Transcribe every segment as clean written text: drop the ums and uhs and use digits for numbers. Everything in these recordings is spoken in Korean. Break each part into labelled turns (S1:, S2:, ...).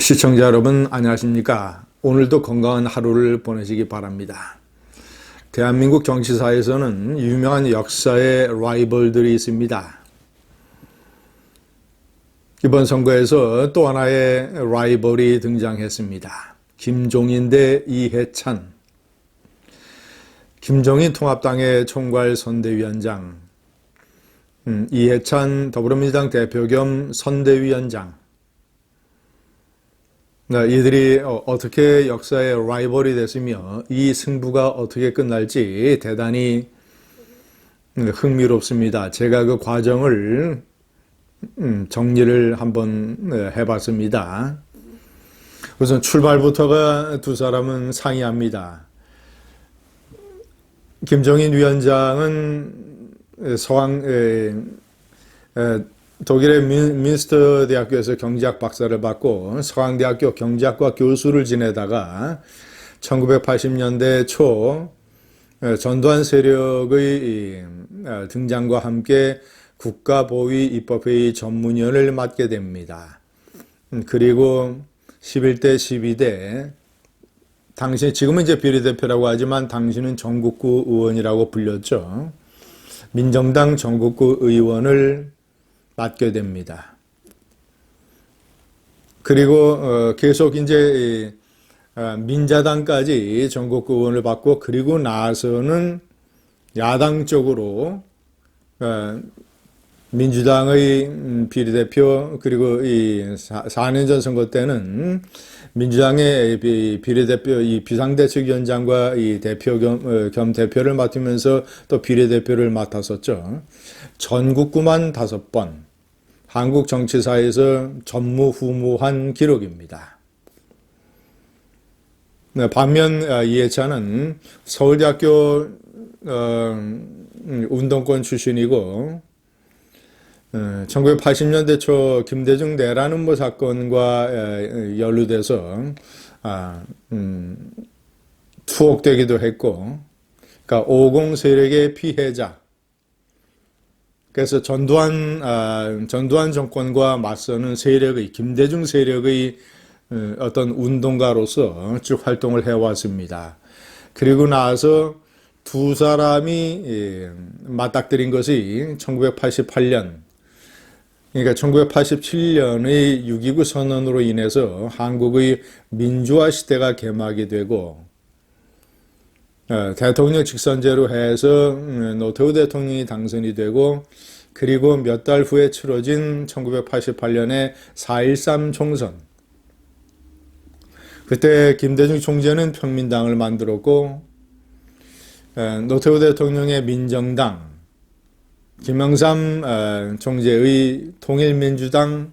S1: 시청자 여러분 안녕하십니까? 오늘도 건강한 하루를 보내시기 바랍니다. 대한민국 정치사에서는 유명한 역사의 라이벌들이 있습니다. 이번 선거에서 또 하나의 라이벌이 등장했습니다. 김종인 대 이해찬. 김종인 통합당의 총괄 선대위원장, 이해찬 더불어민주당 대표 겸 선대위원장. 이들이 어떻게 역사의 라이벌이 됐으며 이 승부가 어떻게 끝날지 대단히 흥미롭습니다. 제가 그 과정을 정리를 한번 해봤습니다. 우선 출발부터가 두 사람은 상이합니다. 김종인 위원장은 독일의 민스터 대학교에서 경제학 박사를 받고 서강대학교 경제학과 교수를 지내다가 1980년대 초 전두환 세력의 등장과 함께 국가보위 입법회의 전문위원을 맡게 됩니다. 그리고 11대 12대 당시 지금은 이제 비례대표라고 하지만 당시는 전국구 의원이라고 불렸죠. 민정당 전국구 의원을 맡게 됩니다. 그리고 계속 이제 민자당까지 전국구 의원을 받고 그리고 나서는 야당 쪽으로 민주당의 비례대표 그리고 이 4년 전 선거 때는 민주당의 비례대표 이 비상대책위원장과 이 대표 겸 대표를 맡으면서 또 비례대표를 맡았었죠. 전국구만 5번. 한국 정치사에서 전무후무한 기록입니다. 반면 이해찬은 서울대학교 운동권 출신이고 1980년대 초 김대중 내란음모 사건과 연루돼서 투옥되기도 했고, 그러니까 50 세력의 피해자. 그래서 전두환 정권과 맞서는 세력의 김대중 세력의 어떤 운동가로서 쭉 활동을 해왔습니다. 그리고 나서 두 사람이 맞닥뜨린 것이 1988년. 그러니까 1987년의 6.29 선언으로 인해서 한국의 민주화 시대가 개막이 되고 대통령 직선제로 해서 노태우 대통령이 당선이 되고 그리고 몇 달 후에 치러진 1988년의 4.13 총선. 그때 김대중 총재는 평민당을 만들었고 노태우 대통령의 민정당, 김영삼 총재의 통일민주당,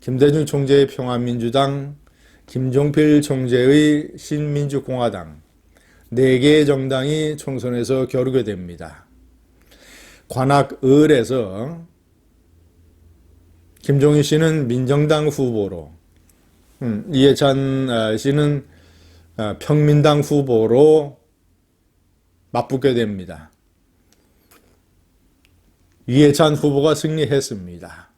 S1: 김대중 총재의 평화민주당, 김종필 총재의 신민주공화당 4개의 정당이 총선에서 겨루게 됩니다. 관악을에서 김종인 씨는 민정당 후보로, 이해찬 씨는 평민당 후보로 맞붙게 됩니다. 이해찬 후보가 승리했습니다.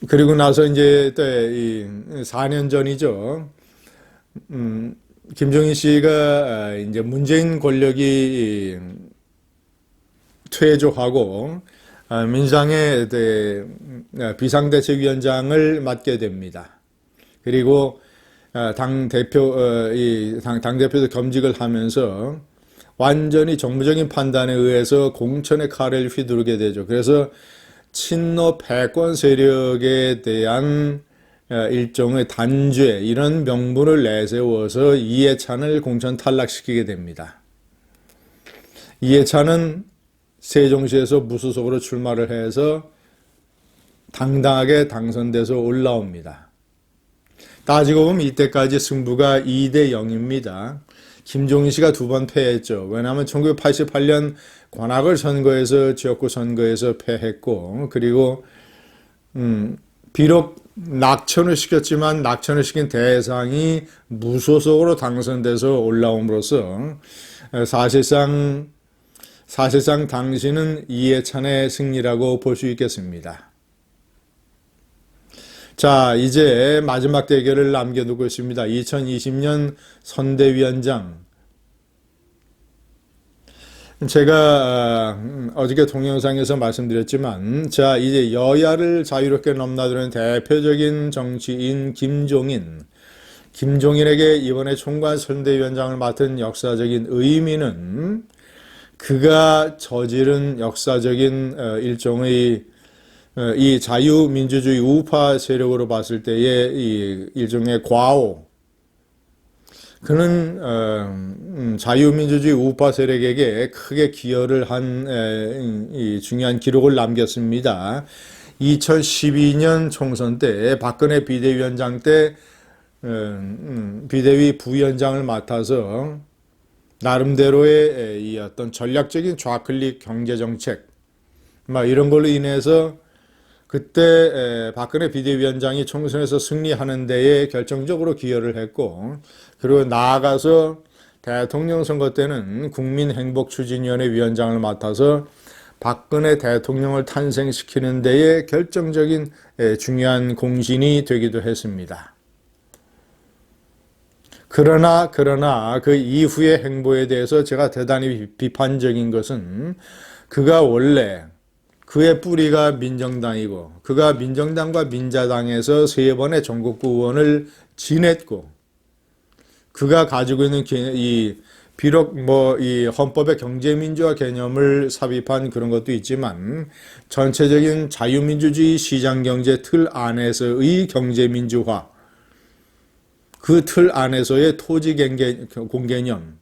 S1: 그리고 나서 이제 또 4년 전이죠. 김종인 씨가 이제 문재인 권력이 퇴조하고 민주당의 비상대책위원장을 맡게 됩니다. 그리고 당대표도 겸직을 하면서 완전히 정무적인 판단에 의해서 공천의 칼을 휘두르게 되죠. 그래서 친노 패권 세력에 대한 일종의 단죄 이런 명분을 내세워서 이해찬을 공천 탈락시키게 됩니다. 이해찬은 세종시에서 무소속으로 출마를 해서 당당하게 당선돼서 올라옵니다. 따지고 보면 이때까지 승부가 2대 0입니다. 김종인 씨가 2번 패했죠. 왜냐하면 1988년 관악을 선거에서 지역구 선거에서 패했고 그리고 비록 낙천을 시켰지만 낙천을 시킨 대상이 무소속으로 당선돼서 올라옴으로써 사실상 당시는 이해찬의 승리라고 볼 수 있겠습니다. 자, 이제 마지막 대결을 남겨두고 있습니다. 2020년 선대위원장. 제가 어저께 동영상에서 말씀드렸지만, 자, 이제 여야를 자유롭게 넘나드는 대표적인 정치인 김종인에게 이번에 총괄 선대위원장을 맡은 역사적인 의미는 그가 저지른 역사적인 일종의 이 자유민주주의 우파 세력으로 봤을 때의 이 일종의 과오, 그는 자유민주주의 우파 세력에게 크게 기여를 한 이 중요한 기록을 남겼습니다. 2012년 총선 때 박근혜 비대위원장 때 비대위 부위원장을 맡아서 나름대로의 이 어떤 전략적인 좌클릭 경제정책 이런 걸로 인해서 그때 박근혜 비대위원장이 총선에서 승리하는 데에 결정적으로 기여를 했고, 그리고 나아가서 대통령 선거 때는 국민행복추진위원회 위원장을 맡아서 박근혜 대통령을 탄생시키는 데에 결정적인 중요한 공신이 되기도 했습니다. 그러나 그 이후의 행보에 대해서 제가 대단히 비판적인 것은 그가 원래 그의 뿌리가 민정당이고 그가 민정당과 민자당에서 3번의 전국구 의원을 지냈고 그가 가지고 있는 비록 이 헌법의 경제민주화 개념을 삽입한 그런 것도 있지만 전체적인 자유민주주의 시장경제 틀 안에서의 경제민주화, 그 틀 안에서의 토지 공개념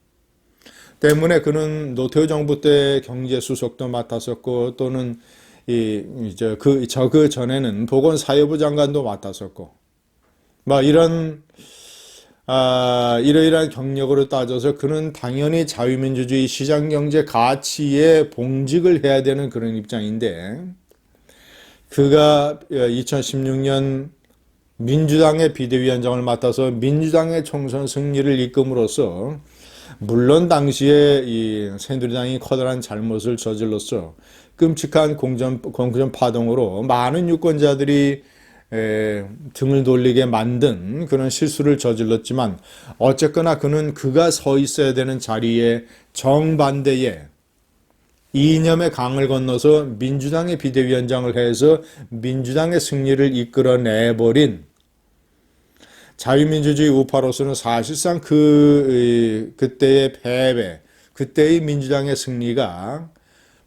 S1: 때문에 그는 노태우 정부 때 경제수석도 맡았었고 또는 그 전에는 보건사회부 장관도 맡았었고 이러이러한 경력으로 따져서 그는 당연히 자유민주주의 시장경제 가치에 봉직을 해야 되는 그런 입장인데 그가 2016년 민주당의 비대위원장을 맡아서 민주당의 총선 승리를 이끌음으로써 물론 당시에 이 새누리당이 커다란 잘못을 저질렀어 끔찍한 공정 파동으로 많은 유권자들이 등을 돌리게 만든 그런 실수를 저질렀지만 어쨌거나 그가 서 있어야 되는 자리에 정반대에 이념의 강을 건너서 민주당의 비대위원장을 해서 민주당의 승리를 이끌어내버린 자유민주주의 우파로서는 사실상 그때의 패배, 그때의 민주당의 승리가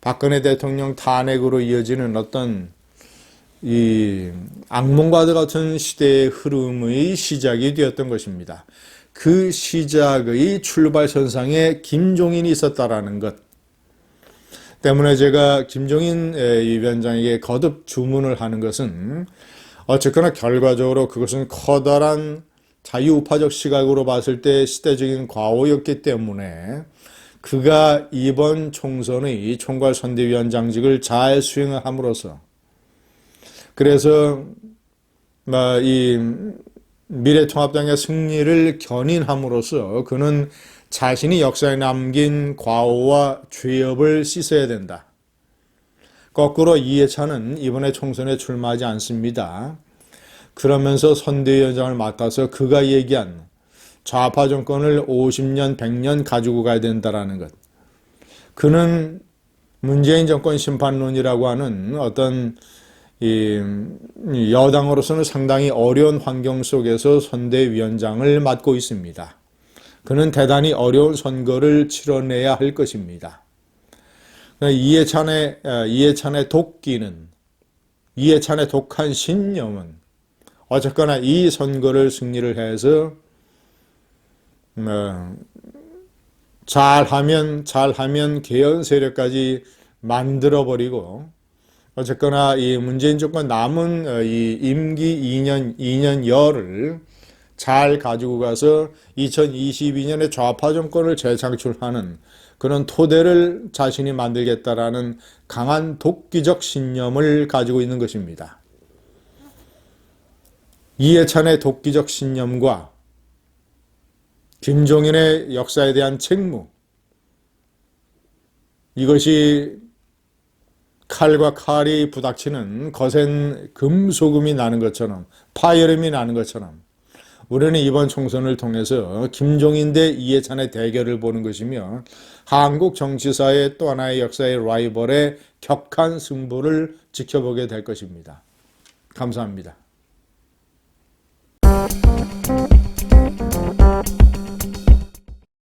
S1: 박근혜 대통령 탄핵으로 이어지는 어떤 이 악몽과 같은 시대의 흐름의 시작이 되었던 것입니다. 그 시작의 출발선상에 김종인이 있었다라는 것 때문에 제가 김종인 위원장에게 거듭 주문을 하는 것은 어쨌거나 결과적으로 그것은 커다란 자유우파적 시각으로 봤을 때 시대적인 과오였기 때문에 그가 이번 총선의 총괄선대위원장직을 잘 수행함으로써 그래서 이 미래통합당의 승리를 견인함으로써 그는 자신이 역사에 남긴 과오와 죄업을 씻어야 된다. 거꾸로 이해찬은 이번에 총선에 출마하지 않습니다. 그러면서 선대위원장을 맡아서 그가 얘기한 좌파 정권을 50년, 100년 가지고 가야 된다라는 것. 그는 문재인 정권 심판론이라고 하는 어떤 여당으로서는 상당히 어려운 환경 속에서 선대위원장을 맡고 있습니다. 그는 대단히 어려운 선거를 치러내야 할 것입니다. 이해찬의 이해찬의 독한 신념은 어쨌거나 이 선거를 승리를 해서 잘하면 개헌 세력까지 만들어버리고 어쨌거나 이 문재인 정권 남은 이 임기 2년여를 잘 가지고 가서 2022년에 좌파 정권을 재창출하는 그런 토대를 자신이 만들겠다라는 강한 독기적 신념을 가지고 있는 것입니다. 이해찬의 독기적 신념과 김종인의 역사에 대한 책무, 이것이 칼과 칼이 부닥치는 거센 금소금이 나는 것처럼, 파열음이 나는 것처럼 우리는 이번 총선을 통해서 김종인 대 이해찬의 대결을 보는 것이며 한국 정치사의 또 하나의 역사의 라이벌의 격한 승부를 지켜보게 될 것입니다. 감사합니다.